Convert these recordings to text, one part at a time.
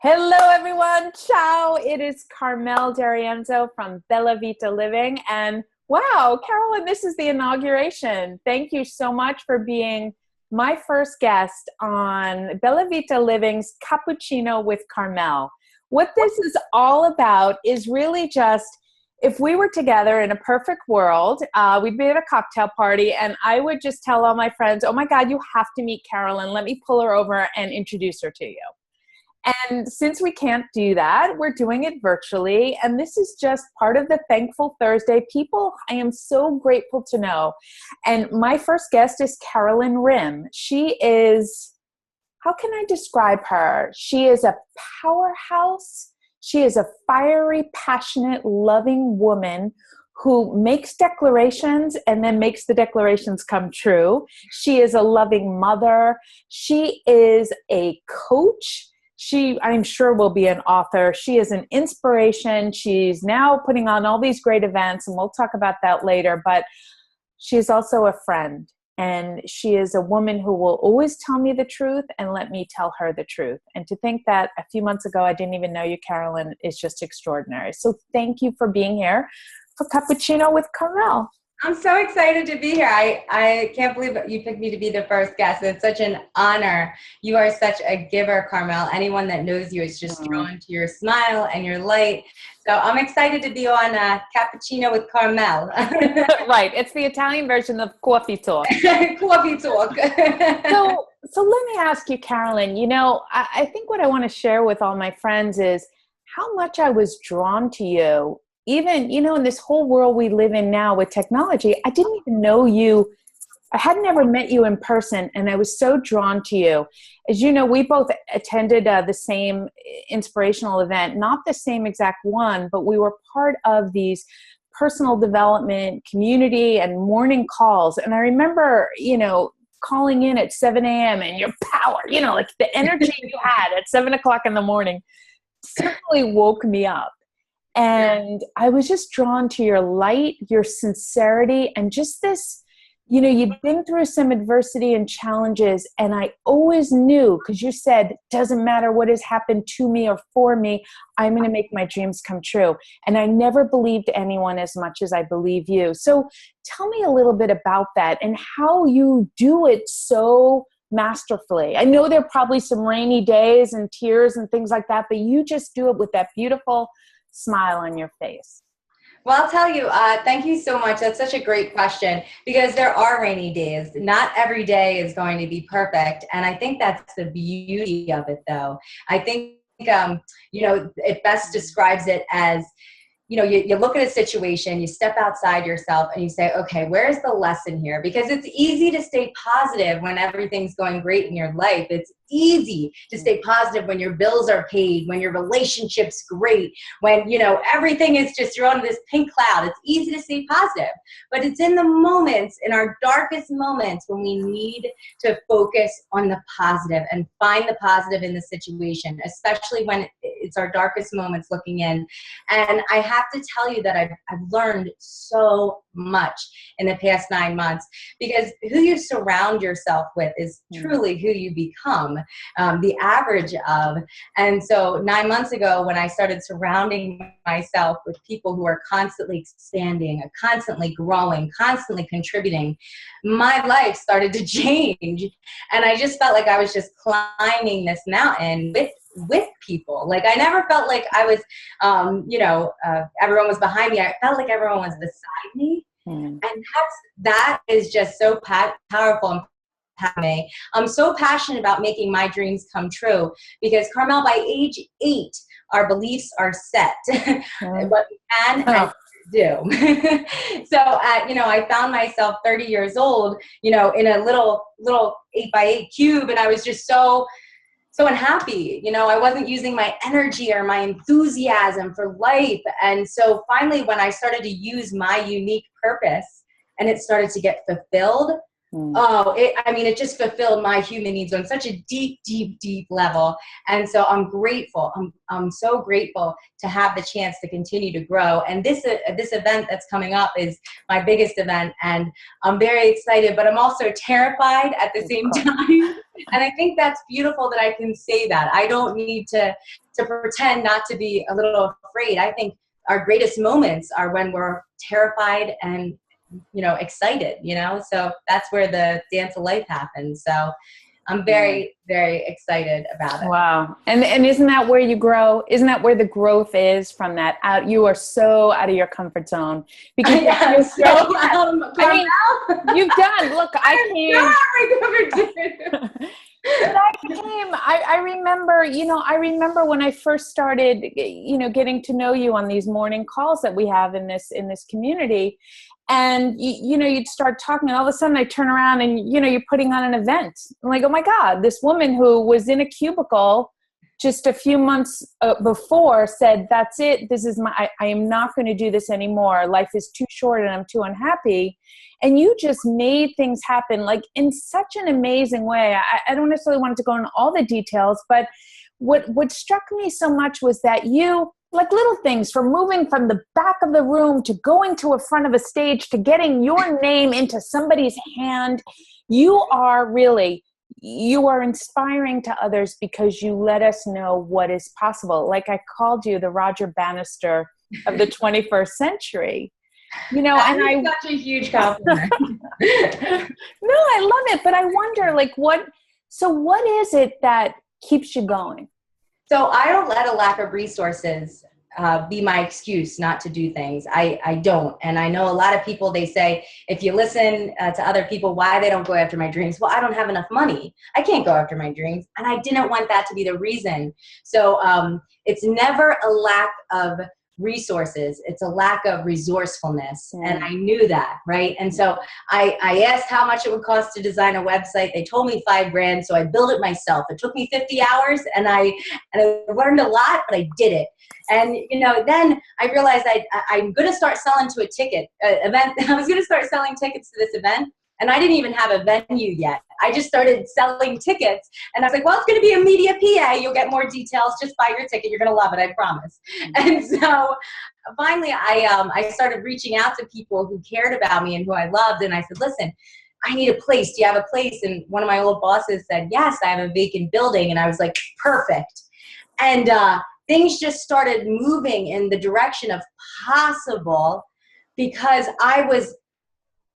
Hello, everyone. Ciao. It is Carmel D'Arienzo from Bella Vita Living. And wow, Carolyn, this is the inauguration. Thank you so much for being my first guest on Bella Vita Living's Cappuccino with Carmel. What this is all about is really just, if we were together in a perfect world, we'd be at a cocktail party and I would just tell all my friends, oh my God, you have to meet Carolyn. Let me pull her over and introduce her to you. And since we can't do that, we're doing it virtually. And this is just part of the Thankful Thursday. People, I am so grateful to know. And my first guest is Carolyn Rim. She is, how can I describe her? She is a powerhouse. She is a fiery, passionate, loving woman who makes declarations and then makes the declarations come true. She is a loving mother. She is a coach. She, I'm sure, will be an author. She is an inspiration. She's now putting on all these great events, and we'll talk about that later. But she is also a friend, and she is a woman who will always tell me the truth and let me tell her the truth. And to think that a few months ago I didn't even know you, Carolyn, is just extraordinary. So thank you for being here for Cappuccino with Carmel. I'm so excited to be here. I can't believe you picked me to be the first guest. It's such an honor. You are such a giver, Carmel. Anyone that knows you is just drawn to your smile and your light. So I'm excited to be on Cappuccino with Carmel. Right. It's the Italian version of coffee talk. Coffee talk. So let me ask you, Carolyn, you know, I think what I want to share with all my friends is how much I was drawn to you. Even, you know, in this whole world we live in now with technology, I didn't even know you. I had never met you in person, and I was so drawn to you. As you know, we both attended the same inspirational event, not the same exact one, but we were part of these personal development community and morning calls. And I remember, you know, calling in at 7 a.m. and your power, you know, like the energy you had at 7 o'clock in the morning certainly woke me up. And I was just drawn to your light, your sincerity, and just this, you know, you'd been through some adversity and challenges. And I always knew, because you said, doesn't matter what has happened to me or for me, I'm going to make my dreams come true. And I never believed anyone as much as I believe you. So tell me a little bit about that and how you do it so masterfully. I know there are probably some rainy days and tears and things like that, but you just do it with that beautiful smile on your face. Well, I'll tell you, thank you so much. That's such a great question, because there are rainy days. Not every day is going to be perfect. And I think that's the beauty of it, though. I think, you know, it best describes it as, you know, you look at a situation, you step outside yourself and you say, okay, where's the lesson here? Because it's easy to stay positive when everything's going great in your life. It's easy to stay positive when your bills are paid, when your relationship's great, when, you know, everything is just, you're on this pink cloud. It's easy to stay positive, but it's in the moments, in our darkest moments, when we need to focus on the positive and find the positive in the situation, especially when it's our darkest moments looking in. And I have to tell you that I've learned so much in the past 9 months, because who you surround yourself with is truly who you become, the average of. And so 9 months ago, when I started surrounding myself with people who are constantly expanding, constantly growing, constantly contributing, my life started to change. And I just felt like I was just climbing this mountain with people. Like I never felt like I was, you know, everyone was behind me. I felt like everyone was beside me. And that is just so powerful and me. I'm so passionate about making my dreams come true, because Carmel, by age 8, our beliefs are set. What we can and do. So, you know, I found myself 30 years old, you know, in a little 8x8 cube, and I was just so unhappy. You know, I wasn't using my energy or my enthusiasm for life. And so finally, when I started to use my unique purpose and it started to get fulfilled, it just fulfilled my human needs on such a deep level. And so I'm grateful. I'm so grateful to have the chance to continue to grow. And this event that's coming up is my biggest event, and I'm very excited, but I'm also terrified at the same time. And I think that's beautiful that I can say that. I don't need to pretend not to be a little afraid. I think our greatest moments are when we're terrified and, excited, so that's where the dance of life happens. So I'm very, very excited about it. Wow. And isn't that where you grow? Isn't that where the growth is from that out? You are so out of your comfort zone because you've done, look, I remember when I first started, getting to know you on these morning calls that we have in this community. And, you'd start talking and all of a sudden I turn around and, you're putting on an event. I'm like, oh my God, this woman who was in a cubicle just a few months before said, that's it. This is I am not going to do this anymore. Life is too short and I'm too unhappy. And you just made things happen like in such an amazing way. I don't necessarily want to go into all the details, but what struck me so much was that you, like little things, from moving from the back of the room to going to a front of a stage to getting your name into somebody's hand, you are inspiring to others because you let us know what is possible. Like I called you the Roger Bannister of the 21st century. And such a huge compliment. No, I love it, but I wonder, what is it that keeps you going? So I don't let a lack of resources be my excuse not to do things. I don't. And I know a lot of people, they say, if you listen to other people, why they don't go after my dreams. Well, I don't have enough money. I can't go after my dreams. And I didn't want that to be the reason. So it's never a lack of resources. It's a lack of resourcefulness. And I knew that, right? And so I asked how much it would cost to design a website. They told me $5,000. So I built it myself. It took me 50 hours and I learned a lot, but I did it. And, then I realized I'm going to start selling to a ticket event. I was going to start selling tickets to this event. And I didn't even have a venue yet. I just started selling tickets. And I was like, well, it's going to be a media PA. You'll get more details. Just buy your ticket. You're going to love it. I promise. And so finally, I started reaching out to people who cared about me and who I loved. And I said, listen, I need a place. Do you have a place? And one of my old bosses said, yes, I have a vacant building. And I was like, perfect. And things just started moving in the direction of possible because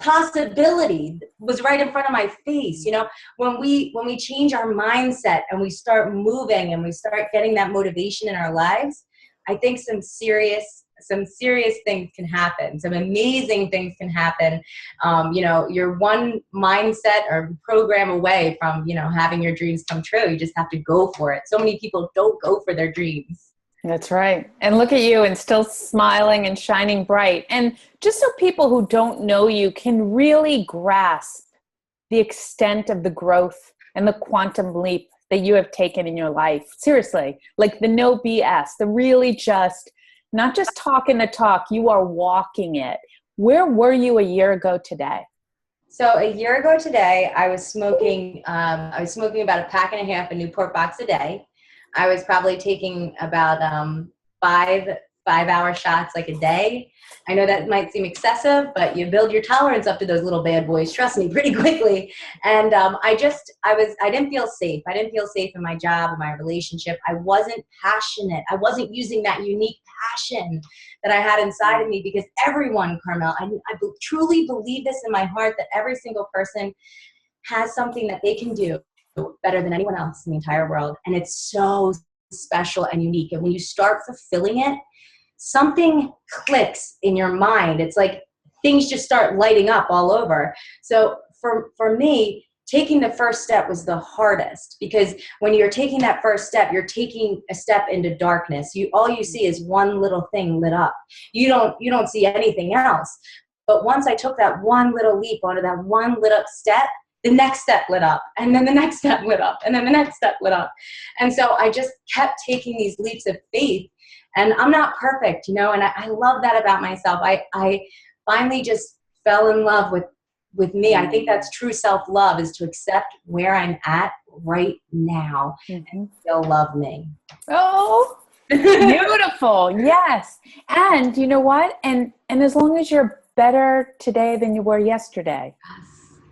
possibility was right in front of my face. When we change our mindset and we start moving and we start getting that motivation in our lives, I think some serious things can happen. Some amazing things can happen. You're one mindset or program away from, having your dreams come true. You just have to go for it. So many people don't go for their dreams. That's right. And look at you, and still smiling and shining bright. And just so people who don't know you can really grasp the extent of the growth and the quantum leap that you have taken in your life. Seriously, like the no BS, the really just, not just talking the talk, you are walking it. Where were you a year ago today? So a year ago today, I was smoking about a pack and a half of Newport Box a day. I was probably taking about 5-hour shots like a day. I know that might seem excessive, but you build your tolerance up to those little bad boys, trust me, pretty quickly. And I didn't feel safe. I didn't feel safe in my job, in my relationship. I wasn't passionate. I wasn't using that unique passion that I had inside of me, because everyone, Carmel, I truly believe this in my heart, that every single person has something that they can do better than anyone else in the entire world. And it's so special and unique. And when you start fulfilling it, something clicks in your mind. It's like things just start lighting up all over. So for me, taking the first step was the hardest, because when you're taking that first step, you're taking a step into darkness. All you see is one little thing lit up. You don't see anything else. But once I took that one little leap onto that one lit up step, the next step lit up, and then the next step lit up, and then the next step lit up. And so I just kept taking these leaps of faith. And I'm not perfect, and I love that about myself. I finally just fell in love with me. I think that's true self-love, is to accept where I'm at right now and still love me. Oh, beautiful. Yes. And you know what? And as long as you're better today than you were yesterday. Yes.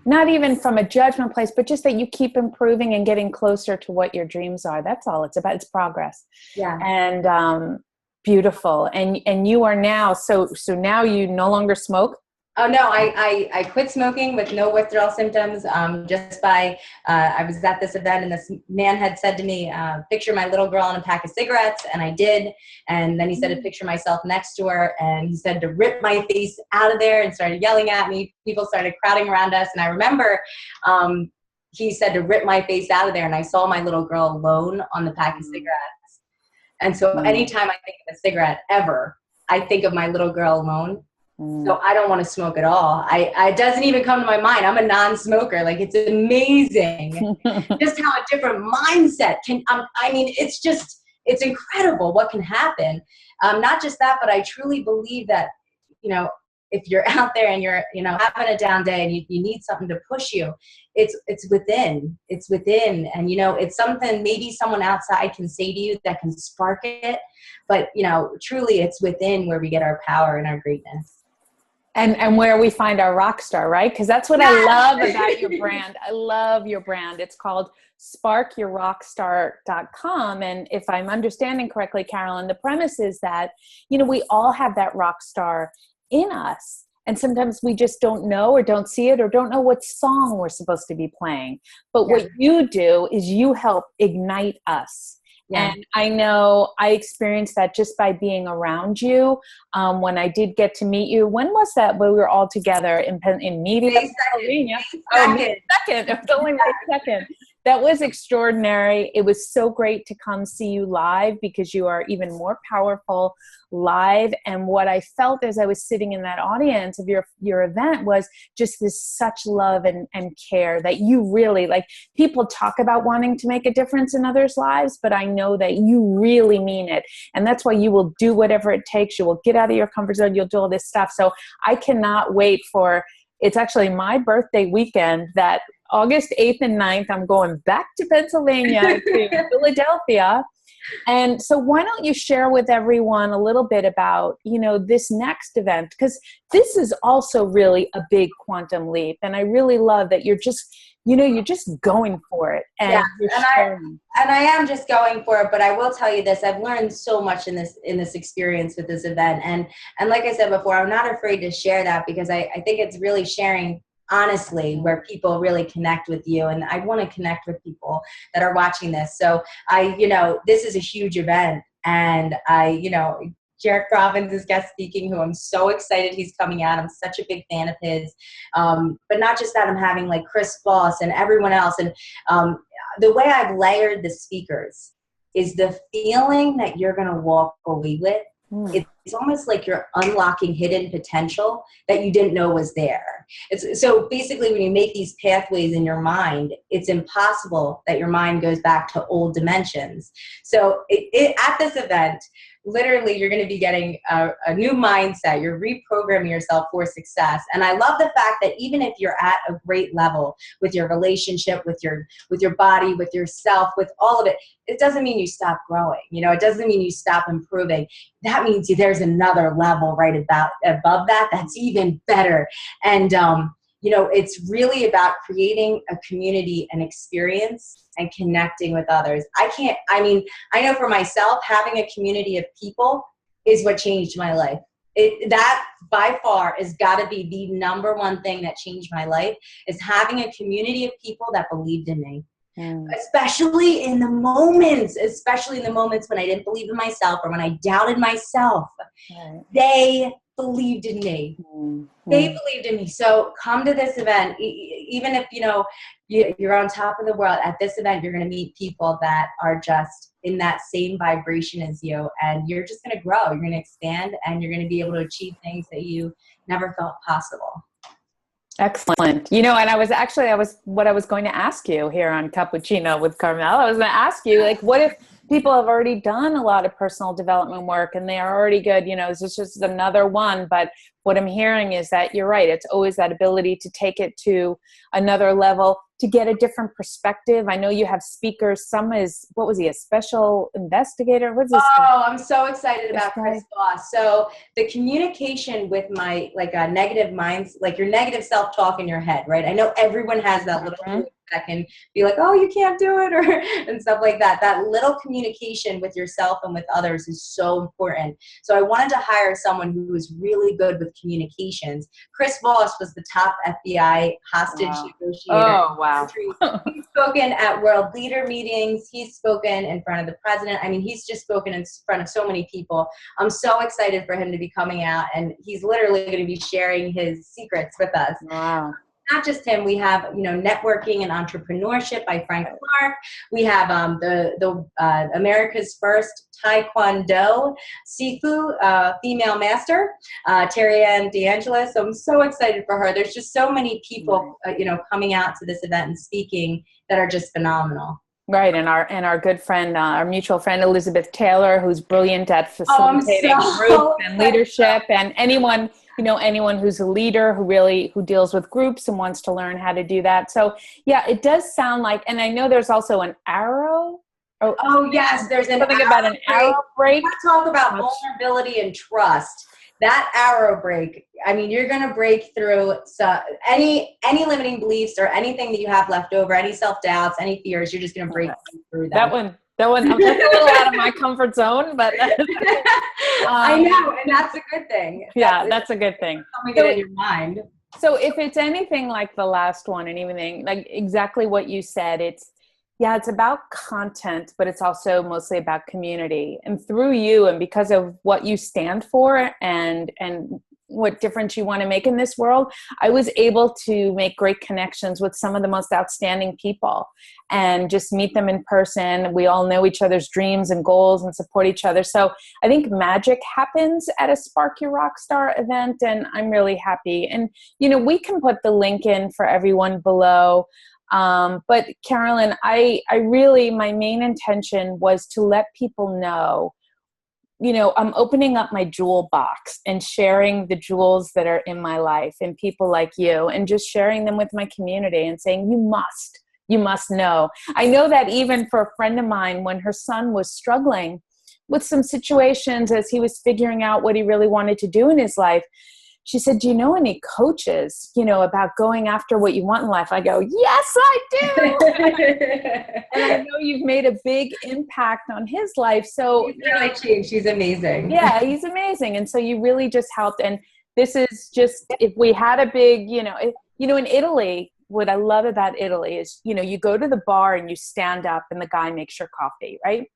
not even from a judgment place, but just that you keep improving and getting closer to what your dreams are. That's all it's about. It's progress. Yeah. And beautiful. And you are now, so now you no longer smoke? Oh no, I quit smoking with no withdrawal symptoms. Just by I was at this event and this man had said to me, "Picture my little girl and a pack of cigarettes," and I did. And then he said to picture myself next to her, and he said to rip my face out of there, and started yelling at me. People started crowding around us, and I remember he said to rip my face out of there, and I saw my little girl alone on the pack of cigarettes. And so anytime I think of a cigarette ever, I think of my little girl alone. So I don't want to smoke at all. It doesn't even come to my mind. I'm a non-smoker. Like, it's amazing just how a different mindset can, I mean, it's incredible what can happen. Not just that, but I truly believe that, if you're out there and you're, having a down day and you need something to push you, it's within. And, it's something maybe someone outside can say to you that can spark it. But, truly it's within where we get our power and our greatness. And where we find our rock star, right? Because that's what I love about your brand. I love your brand. It's called sparkyourrockstar.com. And if I'm understanding correctly, Carolyn, the premise is that, we all have that rock star in us. And sometimes we just don't know or don't see it or don't know what song we're supposed to be playing. But what you do is you help ignite us. Yeah. And I know I experienced that just by being around you. When I did get to meet you, when was that? When we were all together in Media, Pennsylvania. May 2nd. It was only May 2nd. That was extraordinary. It was so great to come see you live because you are even more powerful live. And what I felt as I was sitting in that audience of your event was just this such love and care that you really, like, people talk about wanting to make a difference in others' lives, but I know that you really mean it. And that's why you will do whatever it takes. You will get out of your comfort zone. You'll do all this stuff. So I cannot wait for, it's actually my birthday weekend, that August 8th and 9th, I'm going back to Pennsylvania to Philadelphia. And so why don't you share with everyone a little bit about, this next event, because this is also really a big quantum leap. And I really love that you're just going for it. And I am just going for it, but I will tell you this, I've learned so much in this experience with this event. And like I said before, I'm not afraid to share that because I think it's really sharing honestly where people really connect with you. And I want to connect with people that are watching this. So this is a huge event, and Jarek Robbins is guest speaking, who I'm so excited he's coming out. I'm such a big fan of his. But not just that, I'm having like Chris Voss and everyone else. And the way I've layered the speakers is the feeling that you're going to walk away with. It's almost like you're unlocking hidden potential that you didn't know was there. So basically, when you make these pathways in your mind, it's impossible that your mind goes back to old dimensions. So at this event, literally, you're going to be getting a new mindset. You're reprogramming yourself for success. And I love the fact that even if you're at a great level with your relationship, with your body, with yourself, with all of it, it doesn't mean you stop growing. It doesn't mean you stop improving. That means there's another level right above that that's even better. And it's really about creating a community and experience and connecting with others. I know for myself, having a community of people is what changed my life. That by far has got to be the number one thing that changed my life, is having a community of people that believed in me. Especially in the moments when I didn't believe in myself or when I doubted myself. Right. They believed in me. They believed in me. So come to this event. Even if, you're on top of the world, at this event, you're going to meet people that are just in that same vibration as you. And you're just going to grow. You're going to expand, and you're going to be able to achieve things that you never thought possible. Excellent. And I was going to ask you here on Cappuccino with Carmel. I was going to ask you, like, what if people have already done a lot of personal development work and they are already good? Is this just another one? But what I'm hearing is that you're right. It's always that ability to take it to another level, to get a different perspective. I know you have speakers. Some is, what was he, a special investigator? What's this? Oh, I'm so excited about Chris Voss. So the communication with my negative minds, like your negative self-talk in your head, right? I know everyone has that little voice that can be like, oh, you can't do it, or and stuff like that. That little communication with yourself and with others is so important. So I wanted to hire someone who was really good with communications. Chris Voss was the top FBI hostage negotiator. Oh, wow. He's spoken at world leader meetings. He's spoken in front of the president. I mean, he's just spoken in front of so many people. I'm so excited for him to be coming out, and he's literally going to be sharing his secrets with us. Wow. Not just him, we have, networking and entrepreneurship by Frank Clark. We have the America's first Taekwondo Sifu female master, Terry Ann DeAngela. So I'm so excited for her. There's just so many people, coming out to this event and speaking that are just phenomenal. Right, and our good friend, our mutual friend Elizabeth Taylor, who's brilliant at facilitating groups and leadership, and anyone who's a leader who deals with groups and wants to learn how to do that. So yeah, it does sound like, and I know there's also an arrow. Oh yes, there's something about an arrow break. Let's talk about vulnerability and trust. That arrow break, I mean, you're going to break through any limiting beliefs or anything that you have left over, any self-doubts, any fears. You're just going to break through that. That one, that's a little out of my comfort zone, but I know, and that's a good thing. That's a good thing. Something in your mind. So if it's anything like the last one and anything like exactly what you said, it's about content, but it's also mostly about community. And through you, and because of what you stand for and what difference you want to make in this world, I was able to make great connections with some of the most outstanding people and just meet them in person. We all know each other's dreams and goals and support each other. So I think magic happens at a Spark Your Rockstar event, and I'm really happy. And, we can put the link in for everyone below. But Carolyn, I really, my main intention was to let people know, I'm opening up my jewel box and sharing the jewels that are in my life and people like you, and just sharing them with my community and saying, you must know. I know that even for a friend of mine, when her son was struggling with some situations as he was figuring out what he really wanted to do in his life, she said, do you know any coaches, about going after what you want in life? I go, yes, I do. And I know you've made a big impact on his life. So he's really changed. He's amazing. Yeah, he's amazing. And so you really just helped. And this is just, if we had a big, in Italy, what I love about Italy is, you go to the bar and you stand up and the guy makes your coffee, right?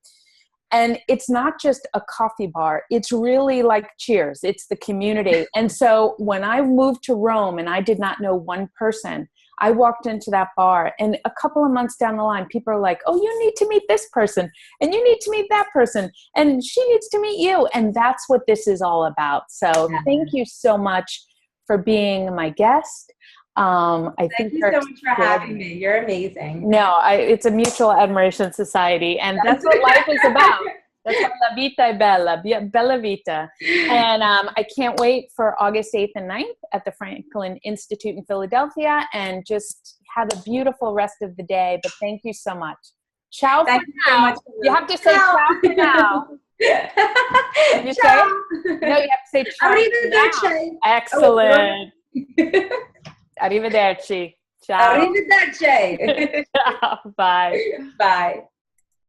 And it's not just a coffee bar. It's really like Cheers. It's the community. And so when I moved to Rome and I did not know one person, I walked into that bar, and a couple of months down the line, people are like, oh, you need to meet this person, and you need to meet that person, and she needs to meet you. And that's what this is all about. So Thank you so much for being my guest. Thank you so much for having me. You're amazing. No, it's a mutual admiration society, and that's what life is about. That's why La Vita è Bella, Bella Vita. And I can't wait for August 8th and 9th at the Franklin Institute in Philadelphia, and just have a beautiful rest of the day. But thank you so much. Ciao for now. You have to say ciao for now. Did you say? No, you have to say ciao for now. Excellent. Arrivederci. Ciao. Arrivederci. Ciao. Bye. Bye.